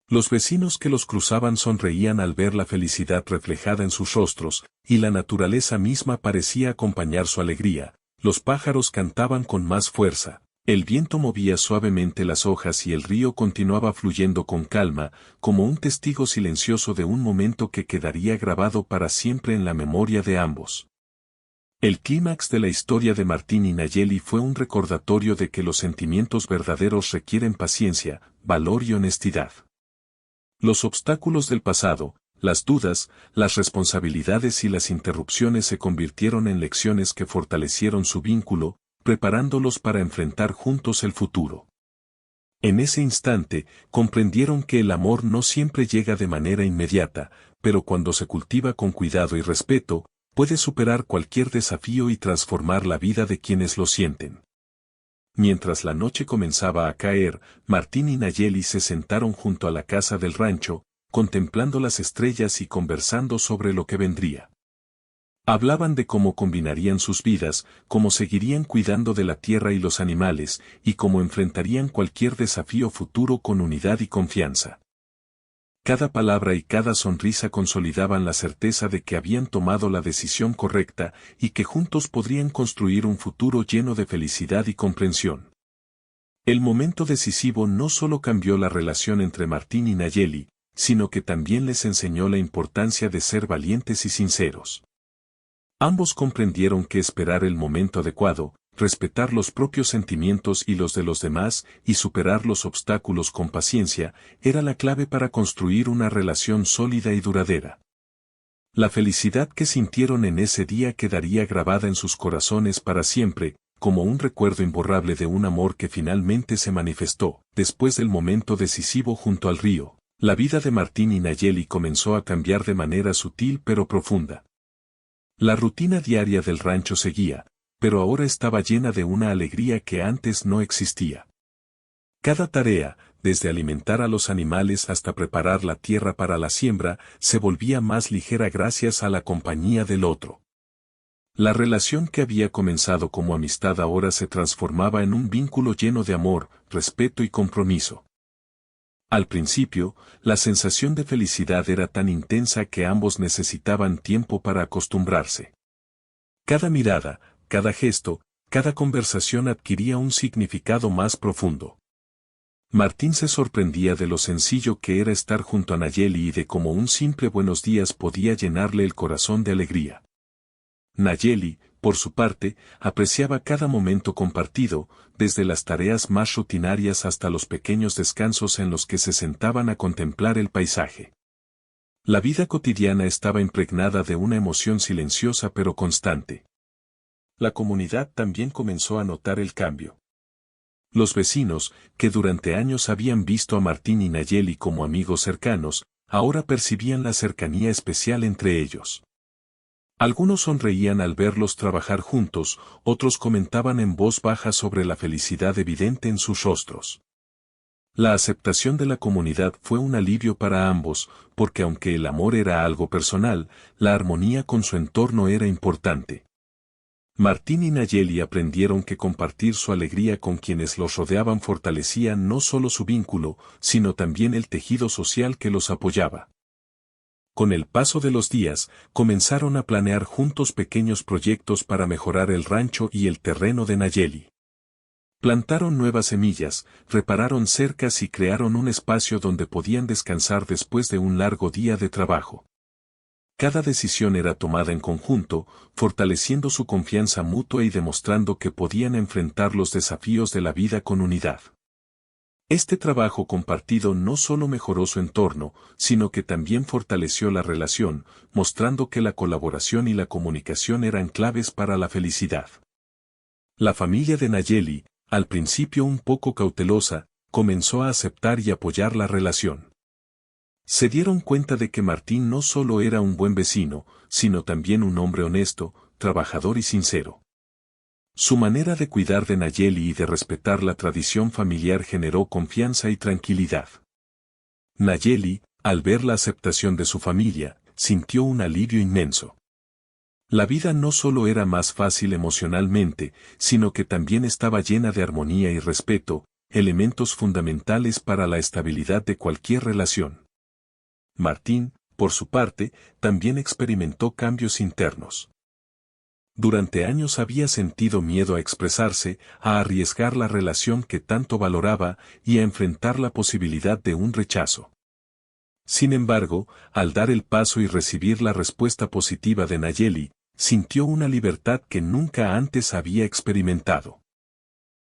Speaker 1: Los vecinos que los cruzaban sonreían al ver la felicidad reflejada en sus rostros, y la naturaleza misma parecía acompañar su alegría. Los pájaros cantaban con más fuerza, el viento movía suavemente las hojas y el río continuaba fluyendo con calma, como un testigo silencioso de un momento que quedaría grabado para siempre en la memoria de ambos. El clímax de la historia de Martín y Nayeli fue un recordatorio de que los sentimientos verdaderos requieren paciencia, valor y honestidad. Los obstáculos del pasado, las dudas, las responsabilidades y las interrupciones se convirtieron en lecciones que fortalecieron su vínculo, preparándolos para enfrentar juntos el futuro. En ese instante, comprendieron que el amor no siempre llega de manera inmediata, pero cuando se cultiva con cuidado y respeto, puede superar cualquier desafío y transformar la vida de quienes lo sienten. Mientras la noche comenzaba a caer, Martín y Nayeli se sentaron junto a la casa del rancho, contemplando las estrellas y conversando sobre lo que vendría. Hablaban de cómo combinarían sus vidas, cómo seguirían cuidando de la tierra y los animales, y cómo enfrentarían cualquier desafío futuro con unidad y confianza. Cada palabra y cada sonrisa consolidaban la certeza de que habían tomado la decisión correcta y que juntos podrían construir un futuro lleno de felicidad y comprensión. El momento decisivo no solo cambió la relación entre Martín y Nayeli, sino que también les enseñó la importancia de ser valientes y sinceros. Ambos comprendieron que esperar el momento adecuado, respetar los propios sentimientos y los de los demás y superar los obstáculos con paciencia, era la clave para construir una relación sólida y duradera. La felicidad que sintieron en ese día quedaría grabada en sus corazones para siempre, como un recuerdo imborrable de un amor que finalmente se manifestó. Después del momento decisivo junto al río, la vida de Martín y Nayeli comenzó a cambiar de manera sutil pero profunda. La rutina diaria del rancho seguía, pero ahora estaba llena de una alegría que antes no existía. Cada tarea, desde alimentar a los animales hasta preparar la tierra para la siembra, se volvía más ligera gracias a la compañía del otro. La relación que había comenzado como amistad ahora se transformaba en un vínculo lleno de amor, respeto y compromiso. Al principio, la sensación de felicidad era tan intensa que ambos necesitaban tiempo para acostumbrarse. Cada mirada, cada gesto, cada conversación adquiría un significado más profundo. Martín se sorprendía de lo sencillo que era estar junto a Nayeli y de cómo un simple buenos días podía llenarle el corazón de alegría. Nayeli, por su parte, apreciaba cada momento compartido, desde las tareas más rutinarias hasta los pequeños descansos en los que se sentaban a contemplar el paisaje. La vida cotidiana estaba impregnada de una emoción silenciosa pero constante. La comunidad también comenzó a notar el cambio. Los vecinos, que durante años habían visto a Martín y Nayeli como amigos cercanos, ahora percibían la cercanía especial entre ellos. Algunos sonreían al verlos trabajar juntos, otros comentaban en voz baja sobre la felicidad evidente en sus rostros. La aceptación de la comunidad fue un alivio para ambos, porque aunque el amor era algo personal, la armonía con su entorno era importante. Martín y Nayeli aprendieron que compartir su alegría con quienes los rodeaban fortalecía no solo su vínculo, sino también el tejido social que los apoyaba. Con el paso de los días, comenzaron a planear juntos pequeños proyectos para mejorar el rancho y el terreno de Nayeli. Plantaron nuevas semillas, repararon cercas y crearon un espacio donde podían descansar después de un largo día de trabajo. Cada decisión era tomada en conjunto, fortaleciendo su confianza mutua y demostrando que podían enfrentar los desafíos de la vida con unidad. Este trabajo compartido no solo mejoró su entorno, sino que también fortaleció la relación, mostrando que la colaboración y la comunicación eran claves para la felicidad. La familia de Nayeli, al principio un poco cautelosa, comenzó a aceptar y apoyar la relación. Se dieron cuenta de que Martín no solo era un buen vecino, sino también un hombre honesto, trabajador y sincero. Su manera de cuidar de Nayeli y de respetar la tradición familiar generó confianza y tranquilidad. Nayeli, al ver la aceptación de su familia, sintió un alivio inmenso. La vida no solo era más fácil emocionalmente, sino que también estaba llena de armonía y respeto, elementos fundamentales para la estabilidad de cualquier relación. Martín, por su parte, también experimentó cambios internos. Durante años había sentido miedo a expresarse, a arriesgar la relación que tanto valoraba y a enfrentar la posibilidad de un rechazo. Sin embargo, al dar el paso y recibir la respuesta positiva de Nayeli, sintió una libertad que nunca antes había experimentado.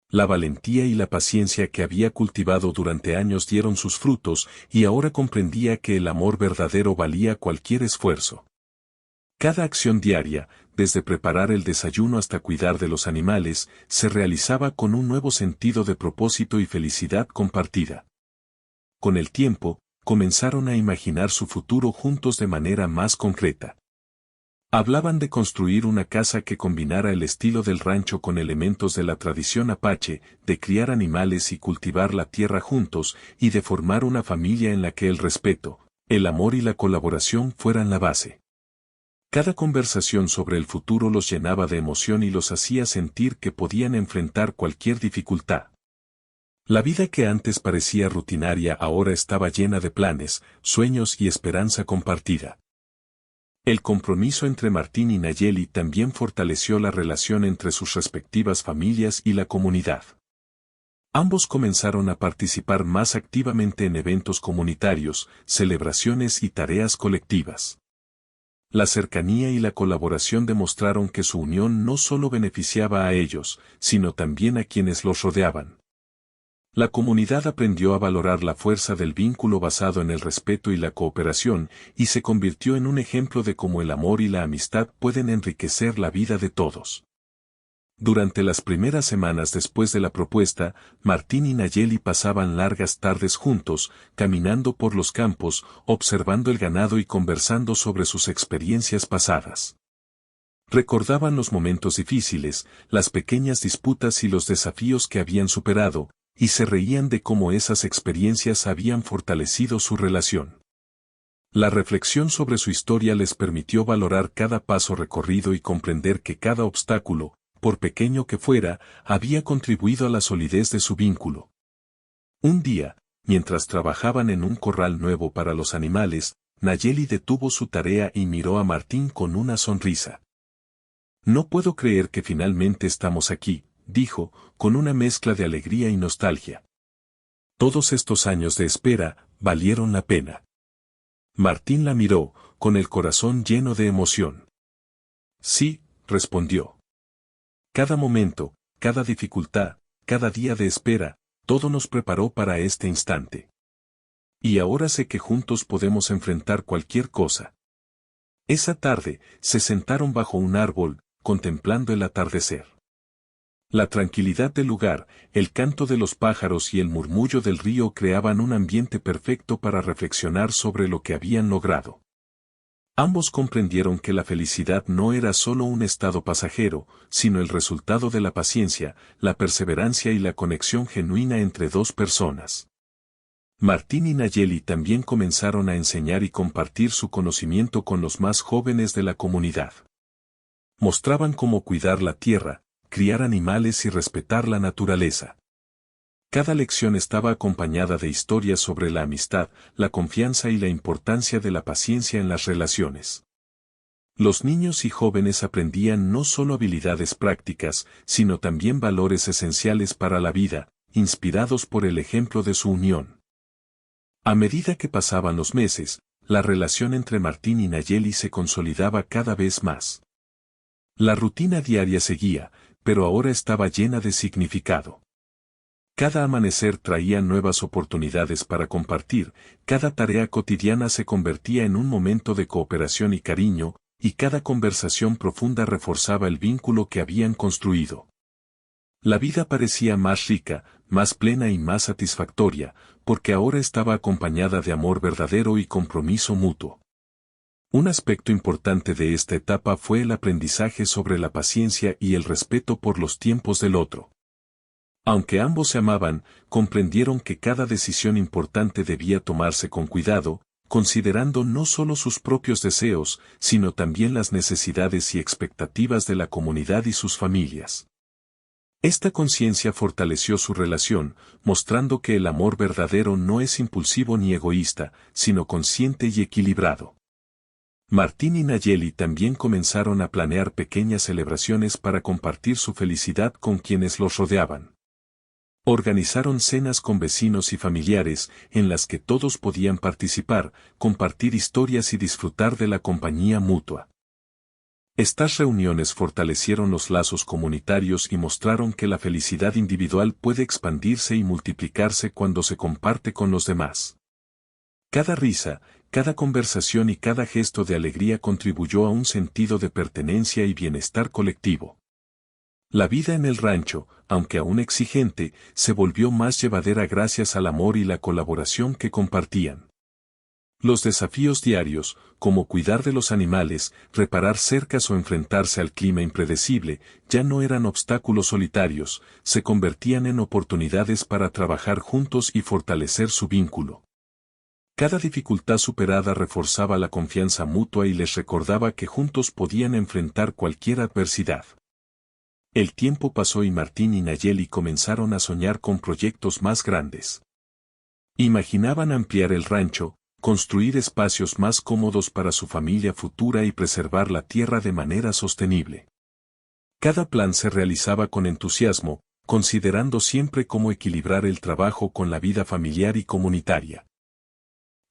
Speaker 1: La valentía y la paciencia que había cultivado durante años dieron sus frutos y ahora comprendía que el amor verdadero valía cualquier esfuerzo. Cada acción diaria, desde preparar el desayuno hasta cuidar de los animales, se realizaba con un nuevo sentido de propósito y felicidad compartida. Con el tiempo, comenzaron a imaginar su futuro juntos de manera más concreta. Hablaban de construir una casa que combinara el estilo del rancho con elementos de la tradición apache, de criar animales y cultivar la tierra juntos, y de formar una familia en la que el respeto, el amor y la colaboración fueran la base. Cada conversación sobre el futuro los llenaba de emoción y los hacía sentir que podían enfrentar cualquier dificultad. La vida que antes parecía rutinaria ahora estaba llena de planes, sueños y esperanza compartida. El compromiso entre Martín y Nayeli también fortaleció la relación entre sus respectivas familias y la comunidad. Ambos comenzaron a participar más activamente en eventos comunitarios, celebraciones y tareas colectivas. La cercanía y la colaboración demostraron que su unión no solo beneficiaba a ellos, sino también a quienes los rodeaban. La comunidad aprendió a valorar la fuerza del vínculo basado en el respeto y la cooperación, y se convirtió en un ejemplo de cómo el amor y la amistad pueden enriquecer la vida de todos. Durante las primeras semanas después de la propuesta, Martín y Nayeli pasaban largas tardes juntos, caminando por los campos, observando el ganado y conversando sobre sus experiencias pasadas. Recordaban los momentos difíciles, las pequeñas disputas y los desafíos que habían superado, y se reían de cómo esas experiencias habían fortalecido su relación. La reflexión sobre su historia les permitió valorar cada paso recorrido y comprender que cada obstáculo, por pequeño que fuera, había contribuido a la solidez de su vínculo. Un día, mientras trabajaban en un corral nuevo para los animales, Nayeli detuvo su tarea y miró a Martín con una sonrisa. «No puedo creer que finalmente estamos aquí», dijo, con una mezcla de alegría y nostalgia. «Todos estos años de espera valieron la pena». Martín la miró, con el corazón lleno de emoción. «Sí», respondió. «Cada momento, cada dificultad, cada día de espera, todo nos preparó para este instante. Y ahora sé que juntos podemos enfrentar cualquier cosa». Esa tarde, se sentaron bajo un árbol, contemplando el atardecer. La tranquilidad del lugar, el canto de los pájaros y el murmullo del río creaban un ambiente perfecto para reflexionar sobre lo que habían logrado. Ambos comprendieron que la felicidad no era solo un estado pasajero, sino el resultado de la paciencia, la perseverancia y la conexión genuina entre dos personas. Martín y Nayeli también comenzaron a enseñar y compartir su conocimiento con los más jóvenes de la comunidad. Mostraban cómo cuidar la tierra, criar animales y respetar la naturaleza. Cada lección estaba acompañada de historias sobre la amistad, la confianza y la importancia de la paciencia en las relaciones. Los niños y jóvenes aprendían no solo habilidades prácticas, sino también valores esenciales para la vida, inspirados por el ejemplo de su unión. A medida que pasaban los meses, la relación entre Martín y Nayeli se consolidaba cada vez más. La rutina diaria seguía, pero ahora estaba llena de significado. Cada amanecer traía nuevas oportunidades para compartir, cada tarea cotidiana se convertía en un momento de cooperación y cariño, y cada conversación profunda reforzaba el vínculo que habían construido. La vida parecía más rica, más plena y más satisfactoria, porque ahora estaba acompañada de amor verdadero y compromiso mutuo. Un aspecto importante de esta etapa fue el aprendizaje sobre la paciencia y el respeto por los tiempos del otro. Aunque ambos se amaban, comprendieron que cada decisión importante debía tomarse con cuidado, considerando no solo sus propios deseos, sino también las necesidades y expectativas de la comunidad y sus familias. Esta conciencia fortaleció su relación, mostrando que el amor verdadero no es impulsivo ni egoísta, sino consciente y equilibrado. Martín y Nayeli también comenzaron a planear pequeñas celebraciones para compartir su felicidad con quienes los rodeaban. Organizaron cenas con vecinos y familiares, en las que todos podían participar, compartir historias y disfrutar de la compañía mutua. Estas reuniones fortalecieron los lazos comunitarios y mostraron que la felicidad individual puede expandirse y multiplicarse cuando se comparte con los demás. Cada risa, cada conversación y cada gesto de alegría contribuyó a un sentido de pertenencia y bienestar colectivo. La vida en el rancho, aunque aún exigente, se volvió más llevadera gracias al amor y la colaboración que compartían. Los desafíos diarios, como cuidar de los animales, reparar cercas o enfrentarse al clima impredecible, ya no eran obstáculos solitarios, se convertían en oportunidades para trabajar juntos y fortalecer su vínculo. Cada dificultad superada reforzaba la confianza mutua y les recordaba que juntos podían enfrentar cualquier adversidad. El tiempo pasó y Martín y Nayeli comenzaron a soñar con proyectos más grandes. Imaginaban ampliar el rancho, construir espacios más cómodos para su familia futura y preservar la tierra de manera sostenible. Cada plan se realizaba con entusiasmo, considerando siempre cómo equilibrar el trabajo con la vida familiar y comunitaria.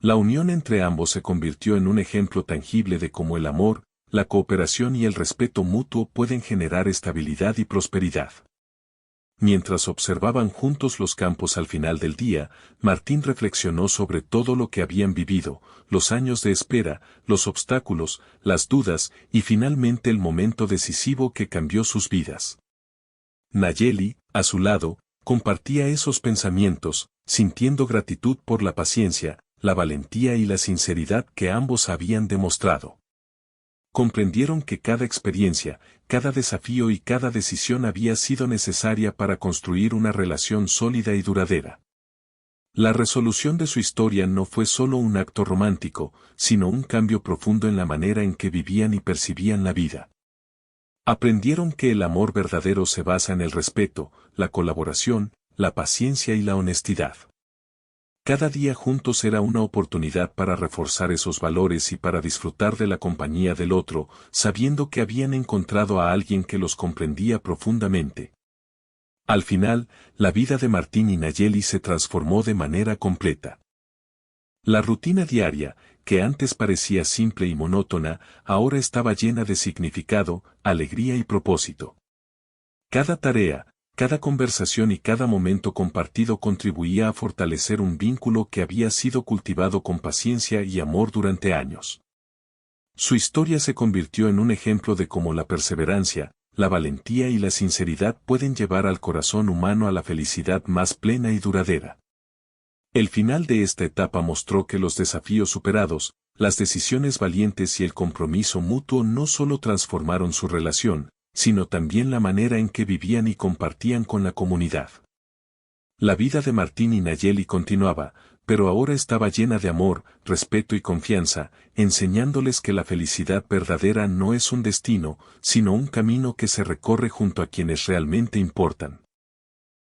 Speaker 1: La unión entre ambos se convirtió en un ejemplo tangible de cómo el amor, la cooperación y el respeto mutuo pueden generar estabilidad y prosperidad. Mientras observaban juntos los campos al final del día, Martín reflexionó sobre todo lo que habían vivido, los años de espera, los obstáculos, las dudas y finalmente el momento decisivo que cambió sus vidas. Nayeli, a su lado, compartía esos pensamientos, sintiendo gratitud por la paciencia, la valentía y la sinceridad que ambos habían demostrado. Comprendieron que cada experiencia, cada desafío y cada decisión había sido necesaria para construir una relación sólida y duradera. La resolución de su historia no fue solo un acto romántico, sino un cambio profundo en la manera en que vivían y percibían la vida. Aprendieron que el amor verdadero se basa en el respeto, la colaboración, la paciencia y la honestidad. Cada día juntos era una oportunidad para reforzar esos valores y para disfrutar de la compañía del otro, sabiendo que habían encontrado a alguien que los comprendía profundamente. Al final, la vida de Martín y Nayeli se transformó de manera completa. La rutina diaria, que antes parecía simple y monótona, ahora estaba llena de significado, alegría y propósito. Cada tarea, cada conversación y cada momento compartido contribuía a fortalecer un vínculo que había sido cultivado con paciencia y amor durante años. Su historia se convirtió en un ejemplo de cómo la perseverancia, la valentía y la sinceridad pueden llevar al corazón humano a la felicidad más plena y duradera. El final de esta etapa mostró que los desafíos superados, las decisiones valientes y el compromiso mutuo no solo transformaron su relación, sino también la manera en que vivían y compartían con la comunidad. La vida de Martín y Nayeli continuaba, pero ahora estaba llena de amor, respeto y confianza, enseñándoles que la felicidad verdadera no es un destino, sino un camino que se recorre junto a quienes realmente importan.